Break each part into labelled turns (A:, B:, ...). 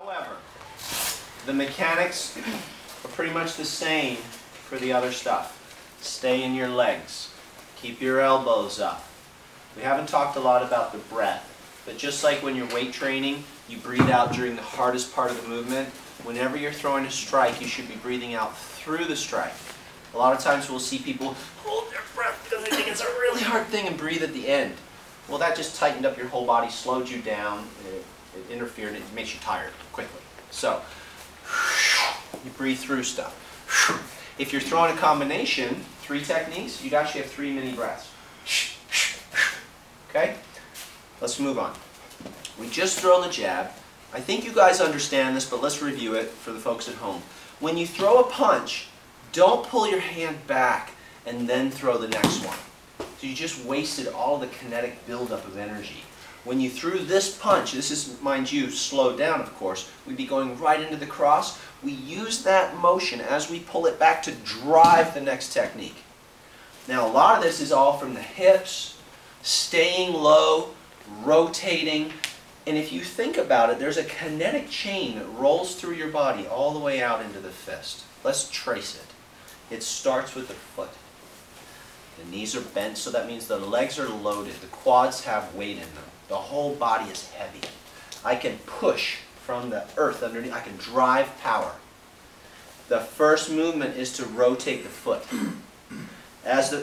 A: However, the mechanics are pretty much the same for the other stuff. Stay in your legs. Keep your elbows up. We haven't talked a lot about the breath, but just like when you're weight training, you breathe out during the hardest part of the movement. Whenever you're throwing a strike, you should be breathing out through the strike. A lot of times we'll see people hold their breath because they think it's a really hard thing and breathe at the end. Well, that just tightened up your whole body, slowed you down, it interfered, it makes you tired quickly. So, you breathe through stuff. If you're throwing a combination, 3 techniques, you'd actually have 3 mini breaths. Okay? Let's move on. We just throw the jab. I think you guys understand this, but let's review it for the folks at home. When you throw a punch, don't pull your hand back and then throw the next one. So you just wasted all the kinetic buildup of energy. When you threw this punch, this is, mind you, slowed down of course, we'd be going right into the cross. We use that motion as we pull it back to drive the next technique. Now a lot of this is all from the hips, staying low, rotating, and if you think about it, there's a kinetic chain that rolls through your body all the way out into the fist. Let's trace it. It starts with the foot. The knees are bent, so that means the legs are loaded. The quads have weight in them. The whole body is heavy. I can push from the earth underneath. I can drive power. The first movement is to rotate the foot.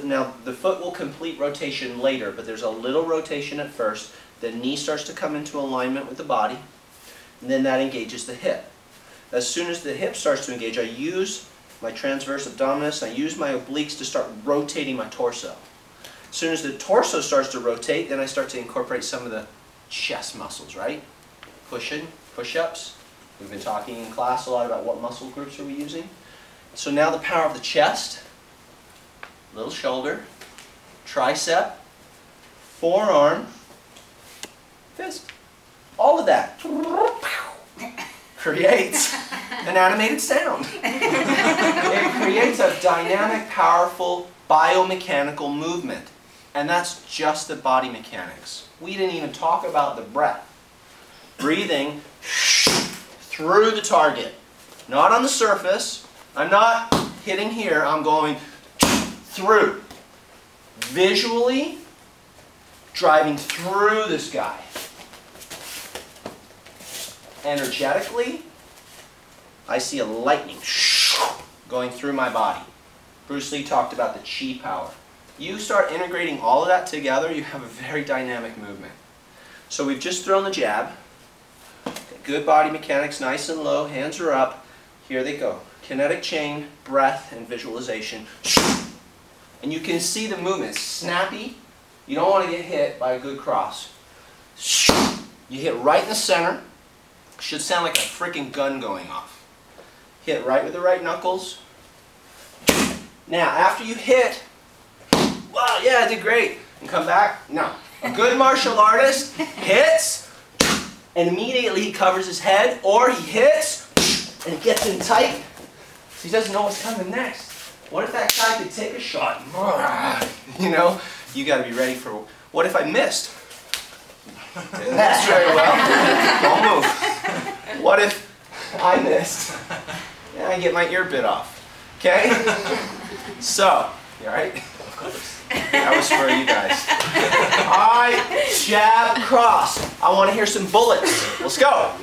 A: Now, the foot will complete rotation later, but there's a little rotation at first. The knee starts to come into alignment with the body, and then that engages the hip. As soon as the hip starts to engage, I use my transverse abdominis, I use my obliques to start rotating my torso. As soon as the torso starts to rotate, then I start to incorporate some of the chest muscles, right? Pushing, push-ups. We've been talking in class a lot about what muscle groups are we using. So now the power of the chest, little shoulder, tricep, forearm, fist. All of that creates an animated sound. It creates a dynamic, powerful, biomechanical movement. And that's just the body mechanics. We didn't even talk about the breath. Breathing through the target. Not on the surface. I'm not hitting here. I'm going through. Visually driving through this guy. Energetically, I see a lightning going through my body. Bruce Lee talked about the chi power. You start integrating all of that together, you have a very dynamic movement. So we've just thrown the jab. Good body mechanics, nice and low, hands are up. Here they go. Kinetic chain, breath, and visualization. And you can see the movement. It's snappy. You don't want to get hit by a good cross. You hit right in the center. Should sound like a freaking gun going off. Hit right with the right knuckles. Now, after you hit, wow, yeah, I did great, and come back. No. A good martial artist hits, and immediately he covers his head, or he hits, and it gets in tight, so he doesn't know what's coming next. What if that guy could take a shot? You know, you got to be ready for, what if I missed? Didn't miss very well. Don't move. What if I missed? Yeah, I get my ear bit off. Okay? So, you alright? That was for you guys. Alright, jab, cross. I want to hear some bullets. Let's go.